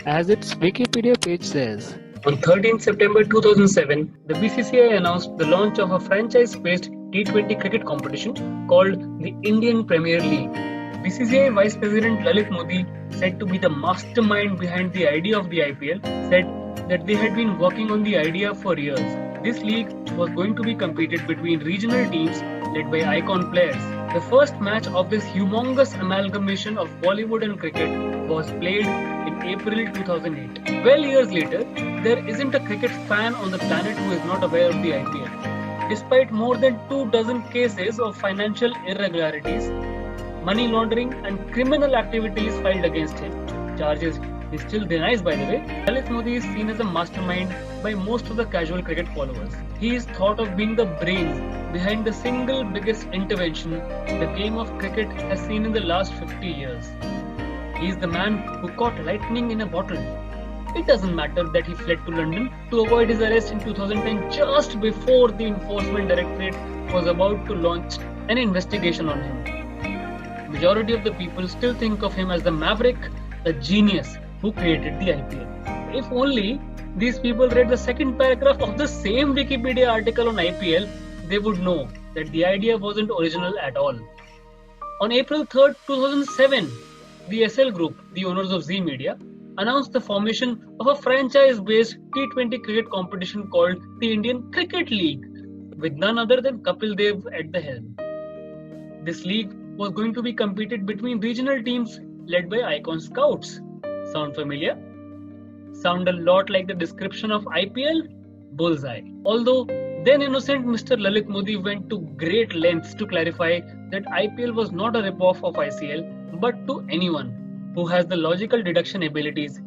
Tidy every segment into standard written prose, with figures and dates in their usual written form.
As its Wikipedia page says, On 13 September 2007, the BCCI announced the launch of a franchise-based T20 cricket competition called the Indian Premier League. BCCI Vice President Lalit Modi, said to be the mastermind behind the idea of the IPL, said that they had been working on the idea for years. This league was going to be competed between regional teams led by icon players. The first match of this humongous amalgamation of Bollywood and cricket was played in April 2008. 12 years later, there isn't a cricket fan on the planet who is not aware of the IPL. Despite more than 24 cases of financial irregularities, money laundering and criminal activities filed against him, charges he still denies, by the way, Lalit Modi is seen as a mastermind by most of the casual cricket followers. He is thought of being the brains behind the single biggest intervention the game of cricket has seen in the last 50 years. He is the man who caught lightning in a bottle. It doesn't matter that he fled to London to avoid his arrest in 2010 just before the Enforcement Directorate was about to launch an investigation on him. Majority of the people still think of him as the maverick, the genius who created the IPL. If only these people read the second paragraph of the same Wikipedia article on IPL, they would know that the idea wasn't original at all. On April 3rd, 2007, the SL Group, the owners of Zee Media, announced the formation of a franchise-based T20 cricket competition called the Indian Cricket League, with none other than Kapil Dev at the helm. This league was going to be competed between regional teams led by icon scouts. Sound familiar? Sound a lot like the description of IPL? Bullseye. Although then innocent Mr. Lalit Modi went to great lengths to clarify that IPL was not a ripoff of ICL, but to anyone who has the logical deduction abilities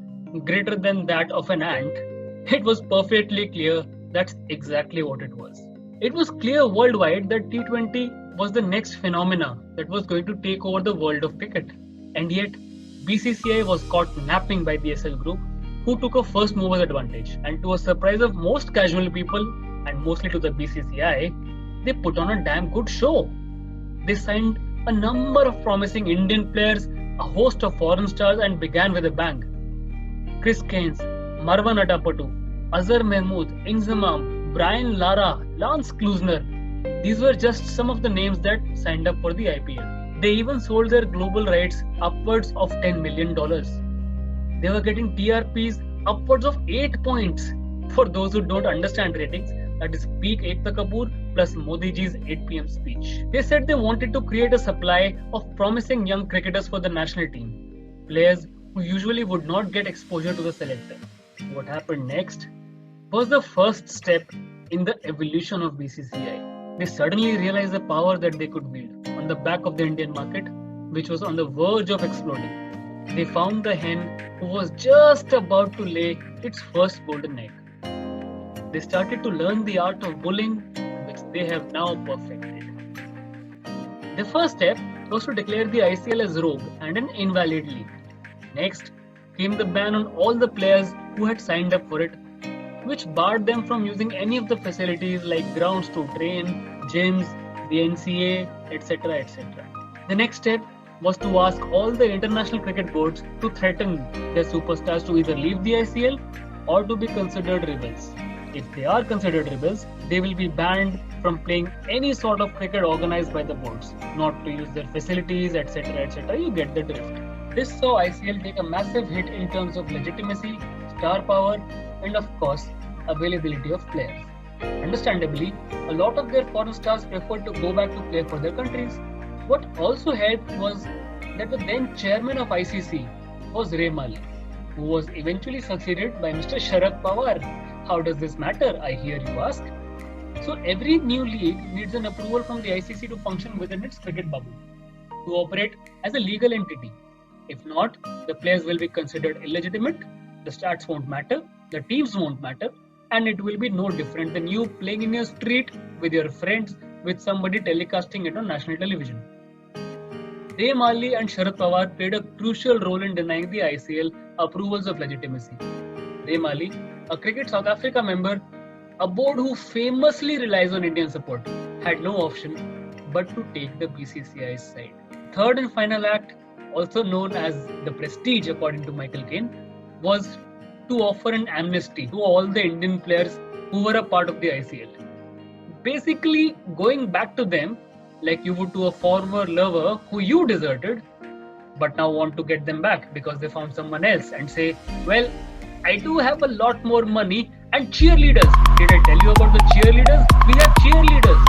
greater than that of an ant, it was perfectly clear that's exactly what it was. It was clear worldwide that T20 was the next phenomena that was going to take over the world of cricket. And yet, BCCI was caught napping by the SL Group, who took a first mover's advantage. And to a surprise of most casual people, and mostly to the BCCI, they put on a damn good show. They signed a number of promising Indian players, a host of foreign stars, and began with a bang. Chris Gaines, Marwan Atapattu, Azhar Mahmood, Inzamam, Brian Lara, Lance Klusner. These were just some of the names that signed up for the IPL. They even sold their global rights upwards of $10 million. They were getting TRPs upwards of 8 points. For those who don't understand ratings, that is peak Ekta Kapoor plus Modi ji's 8 p.m. speech. They said they wanted to create a supply of promising young cricketers for the national team, players who usually would not get exposure to the selector. What happened next was the first step in the evolution of BCCI. They suddenly realized the power that they could wield on the back of the Indian market, which was on the verge of exploding. They found the hen who was just about to lay its first golden egg. They started to learn the art of bullying, which they have now perfected. The first step was to declare the ICL as rogue and an invalid league. Next came the ban on all the players who had signed up for it, which barred them from using any of the facilities like grounds to train, gyms, the NCA, etc. etc. The next step was to ask all the international cricket boards to threaten their superstars to either leave the ICL or to be considered rebels. If they are considered rebels, they will be banned from playing any sort of cricket organized by the boards, not to use their facilities, etc. etc. You get the drift. This saw ICL take a massive hit in terms of legitimacy, star power, and of course, availability of players. Understandably, a lot of their foreign stars preferred to go back to play for their countries. What also helped was that the then chairman of ICC was Ray Mali, who was eventually succeeded by Mr. Sharad Pawar. How does this matter, I hear you ask? So every new league needs an approval from the ICC to function within its cricket bubble, to operate as a legal entity. If not, the players will be considered illegitimate, the stats won't matter, the teams won't matter, and it will be no different than you playing in your street with your friends with somebody telecasting it on national television. Ray Mali and Sharad Pawar played a crucial role in denying the ICL approvals of legitimacy. Ray Mali, a Cricket South Africa member, a board who famously relies on Indian support, had no option but to take the BCCI's side. Third and final act, also known as the Prestige according to Michael Caine, was to offer an amnesty to all the Indian players who were a part of the ICL. Basically, going back to them like you would to a former lover who you deserted, but now want to get them back because they found someone else and say, well, I do have a lot more money and cheerleaders. Did I tell you about the cheerleaders? We have cheerleaders.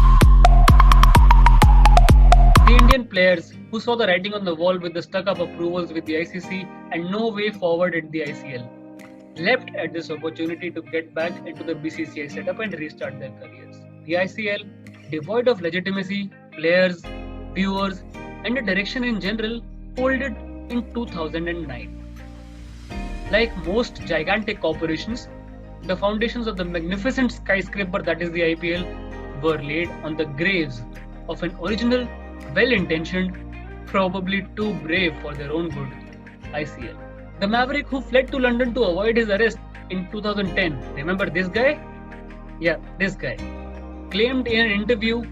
The Indian players who saw the writing on the wall with the stuck-up approvals with the ICC and no way forward at the ICL leapt at this opportunity to get back into the BCCI setup and restart their careers. The ICL, devoid of legitimacy, players, viewers, and a direction in general, folded in 2009. Like most gigantic corporations, the foundations of the magnificent skyscraper that is the IPL were laid on the graves of an original, well-intentioned, probably too brave for their own good, ICL. The maverick who fled to London to avoid his arrest in 2010, remember this guy? Yeah, this guy, claimed in an interview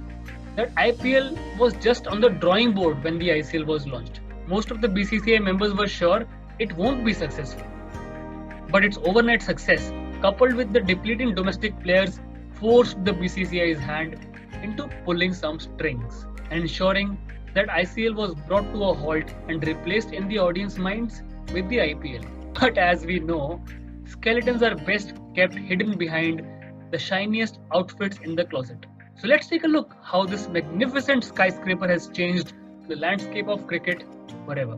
that IPL was just on the drawing board when the ICL was launched. Most of the BCCI members were sure it won't be successful. But its overnight success, coupled with the depleting domestic players, forced the BCCI's hand into pulling some strings and ensuring that ICL was brought to a halt and replaced in the audience minds with the IPL. But as we know, skeletons are best kept hidden behind the shiniest outfits in the closet. So let's take a look how this magnificent skyscraper has changed the landscape of cricket forever.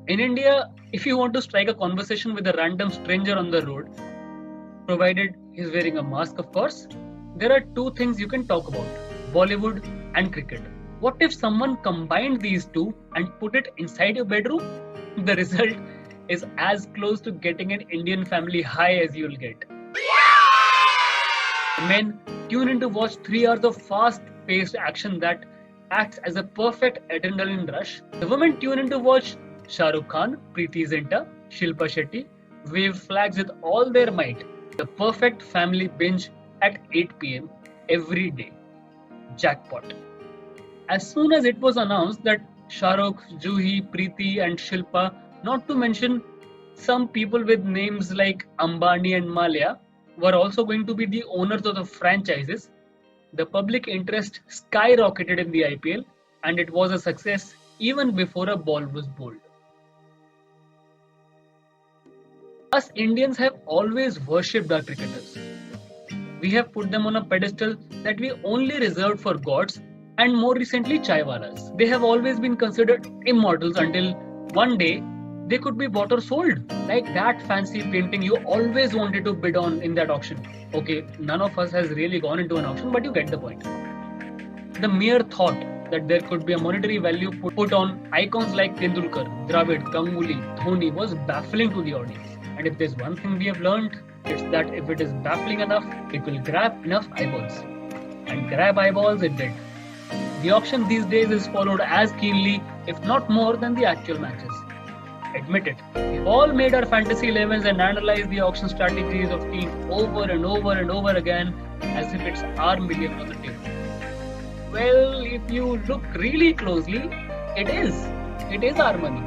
In India, if you want to strike a conversation with a random stranger on the road, provided he's wearing a mask of course, there are two things you can talk about, Bollywood and cricket. What if someone combined these two and put it inside your bedroom? The result is as close to getting an Indian family high as you'll get. Men tune in to watch 3 hours of fast-paced action that acts as a perfect adrenaline rush. The women tune in to watch Shah Rukh Khan, Preeti Zinta, Shilpa Shetty wave flags with all their might. The perfect family binge at 8 p.m. every day. Jackpot. As soon as it was announced that Shah Rukh, Juhi, Preeti and Shilpa, not to mention some people with names like Ambani and Malia, were also going to be the owners of the franchises, the public interest skyrocketed in the IPL and it was a success even before a ball was bowled. Us Indians have always worshipped our cricketers. We have put them on a pedestal that we only reserved for gods and more recently chaiwalas. They have always been considered immortals until one day they could be bought or sold. Like that fancy painting you always wanted to bid on in that auction. Okay, none of us has really gone into an auction, but you get the point. The mere thought that there could be a monetary value put on icons like Tendulkar, Dravid, Ganguly, Dhoni was baffling to the audience. And if there's one thing we have learned, it's that if it is baffling enough, it will grab enough eyeballs. And grab eyeballs it did. The auction these days is followed as keenly, if not more, than the actual matches. Admit it, we've all made our fantasy 11s and analyzed the auction strategies of teams over and over and over again as if it's our million on the table. Well, if you look really closely, it is. It is our money.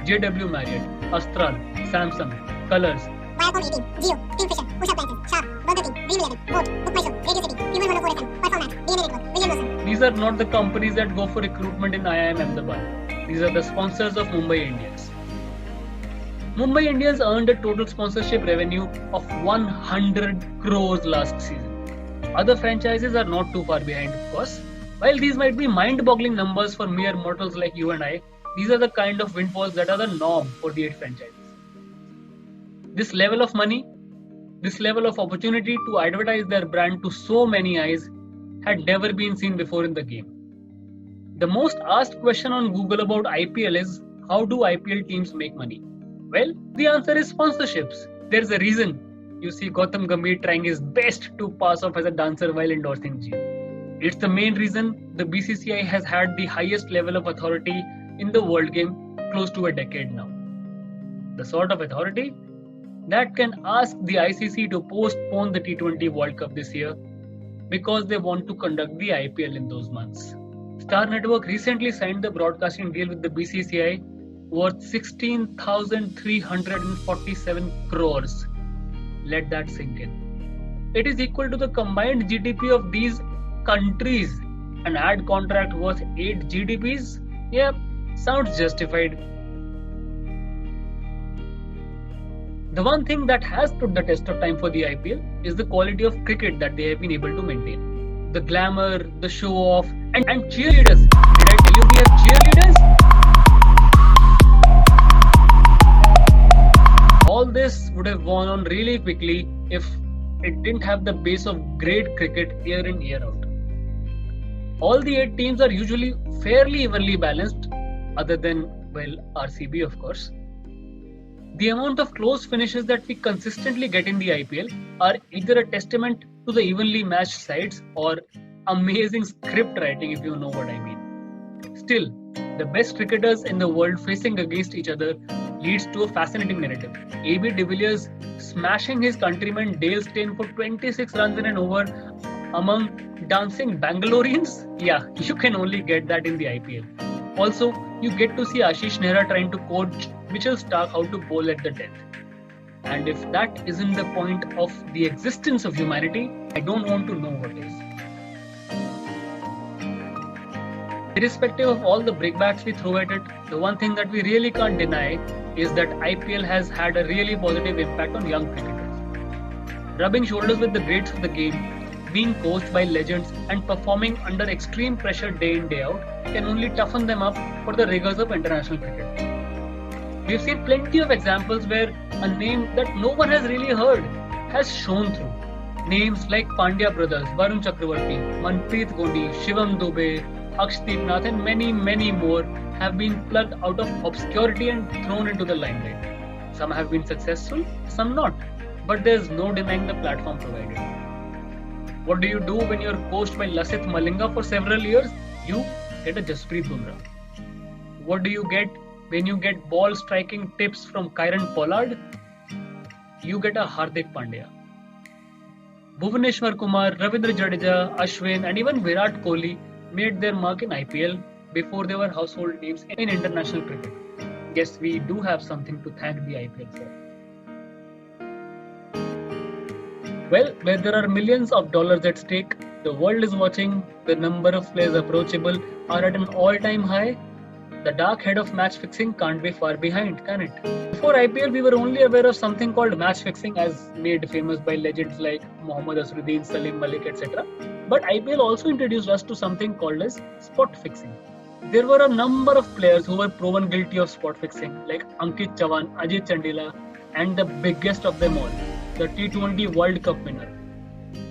JW Marriott, Astral, Samsung, Colors, Viacom 18, Jio, Kingfisher, Usha Appliances, Sharp, Burger King, Dream 11, Boat, Book My Show, Radio City, Human 104 FM, Performat, DNA Network, William Wilson. These are not the companies that go for recruitment in IIM Ahmedabad. These are the sponsors of Mumbai Indians. Mumbai Indians earned a total sponsorship revenue of 100 crores last season. Other franchises are not too far behind, of course. While these might be mind-boggling numbers for mere mortals like you and I, these are the kind of windfalls that are the norm for the 8 franchises. This level of money, this level of opportunity to advertise their brand to so many eyes had never been seen before in the game. The most asked question on Google about IPL is, how do IPL teams make money? Well, the answer is sponsorships. There's a reason you see Gautam Gambhir trying his best to pass off as a dancer while endorsing Jio. It's the main reason the BCCI has had the highest level of authority in the world game close to a decade now. The sort of authority that can ask the ICC to postpone the T20 World Cup this year because they want to conduct the IPL in those months. Star Network recently signed the broadcasting deal with the BCCI worth 16,347 crores. Let that sink in. It is equal to the combined GDP of these countries. An ad contract worth 8 GDPs? Yeah, sounds justified. The one thing that has stood the test of time for the IPL is the quality of cricket that they have been able to maintain. The glamour, the show off, and cheerleaders. Did I tell you we have cheerleaders? All this would have gone on really quickly if it didn't have the base of great cricket year in, year out. All the 8 teams are usually fairly evenly balanced, other than, well, RCB of course. The amount of close finishes that we consistently get in the IPL are either a testament to the evenly matched sides or amazing script writing, if you know what I mean. Still, the best cricketers in the world facing against each other leads to a fascinating narrative. AB de Villiers smashing his countryman Dale Steyn for 26 runs in an over among dancing Bangaloreans? Yeah, you can only get that in the IPL. Also, you get to see Ashish Nehra trying to coach Mitchell Starc how to bowl at the death. And if that isn't the point of the existence of humanity, I don't want to know what is. Irrespective of all the brickbats we throw at it, the one thing that we really can't deny is that IPL has had a really positive impact on young cricketers. Rubbing shoulders with the greats of the game, being coached by legends and performing under extreme pressure day in day out can only toughen them up for the rigors of international cricket. We've seen plenty of examples where a name that no one has really heard has shone through. Names like Pandya brothers, Varun Chakravarti, Manpreet Gandhi, Shivam Dubey, Akshdeep Nath and many, many more have been plucked out of obscurity and thrown into the limelight. Some have been successful, some not, but there's no denying the platform provided. What do you do when you're coached by Lasith Malinga for several years? You get a Jasprit Bumrah. What do you get when you get ball striking tips from Kieron Pollard? You get a Hardik Pandya. Bhuvaneshwar Kumar, Ravindra Jadeja, Ashwin and even Virat Kohli made their mark in IPL before they were household names in international cricket. Yes, we do have something to thank the IPL for. Well, where there are millions of dollars at stake, the world is watching, the number of players approachable are at an all-time high, the dark head of match fixing can't be far behind, can it? Before IPL, we were only aware of something called match fixing as made famous by legends like Mohammad Azharuddin, Salim Malik, etc. But IPL also introduced us to something called as spot fixing. There were a number of players who were proven guilty of spot fixing like Ankit Chavan, Ajit Chandila and the biggest of them all, the T20 World Cup winner,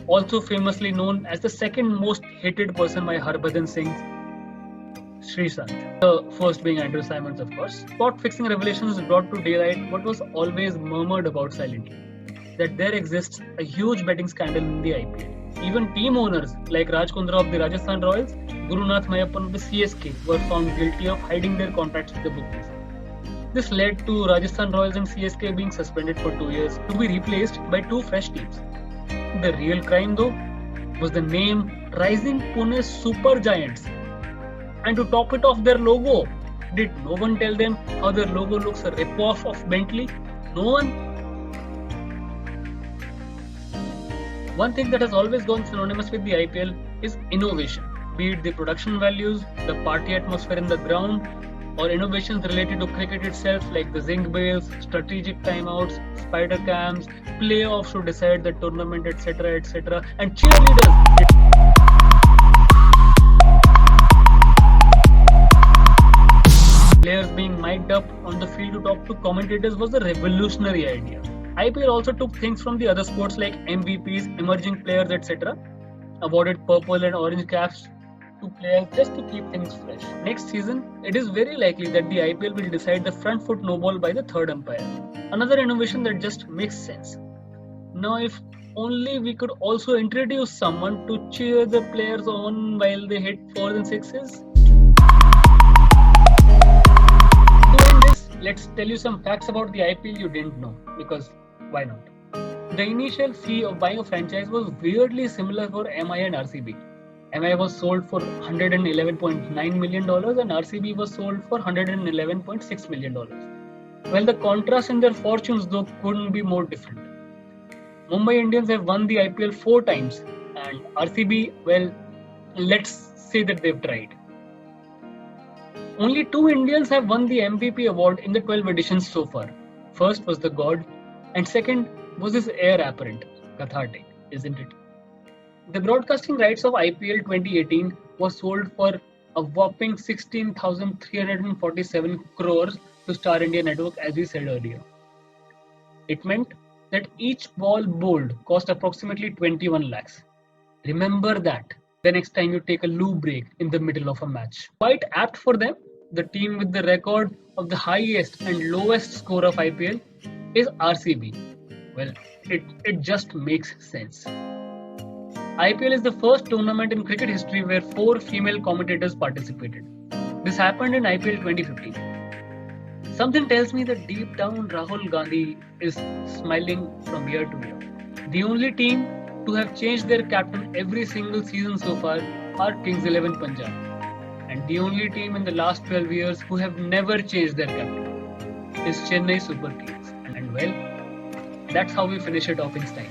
also famously known as the second most hated person by Harbhajan Singh, Sreesanth, the first being Andrew Simons of course. Spot fixing revelations brought to daylight what was always murmured about silently, that there exists a huge betting scandal in the IPL. Even team owners like Raj Kundra of the Rajasthan Royals, Gurunath Mayappan of the CSK were found guilty of hiding their contracts with the bookies. This led to Rajasthan Royals and CSK being suspended for 2 years to be replaced by 2 fresh teams. The real crime though was the name Rising Pune Super Giants. And to top it off, their logo. Did no one tell them how their logo looks a rip-off of Bentley? No one? One thing that has always gone synonymous with the IPL is innovation, be it the production values, the party atmosphere in the ground, or innovations related to cricket itself like the zinc bails, strategic timeouts, spider cams, playoffs to decide the tournament, etc., etc., and cheerleaders. Players being mic'd up on the field to talk to commentators was a revolutionary idea. IPL also took things from the other sports like MVPs, emerging players, etc., awarded purple and orange caps to players just to keep things fresh. Next season, it is very likely that the IPL will decide the front foot no ball by the third umpire. Another innovation that just makes sense. Now, if only we could also introduce someone to cheer the players on while they hit 4s and 6s. To end this, let's tell you some facts about the IPL you didn't know, because why not? The initial fee of buying a franchise was weirdly similar for MI and RCB. MI was sold for $111.9 million and RCB was sold for $111.6 million. Well, the contrast in their fortunes though couldn't be more different. Mumbai Indians have won the IPL 4 times and RCB, well, let's say that they've tried. Only 2 Indians have won the MVP award in the 12 editions so far. First was the God and second was his heir apparent, cathartic, isn't it? The broadcasting rights of IPL 2018 was sold for a whopping 16,347 crores to Star India Network, as we said earlier. It meant that each ball bowled cost approximately 21 lakhs. Remember that the next time you take a loo break in the middle of a match. Quite apt for them, the team with the record of the highest and lowest score of IPL is RCB. Well, it just makes sense. IPL is the first tournament in cricket history where 4 female commentators participated. This happened in IPL 2015. Something tells me that deep down Rahul Gandhi is smiling from year to year. The only team to have changed their captain every single season so far are Kings 11 Punjab. And the only team in the last 12 years who have never changed their captain is Chennai Super Kings. And well, that's how we finish it off in time.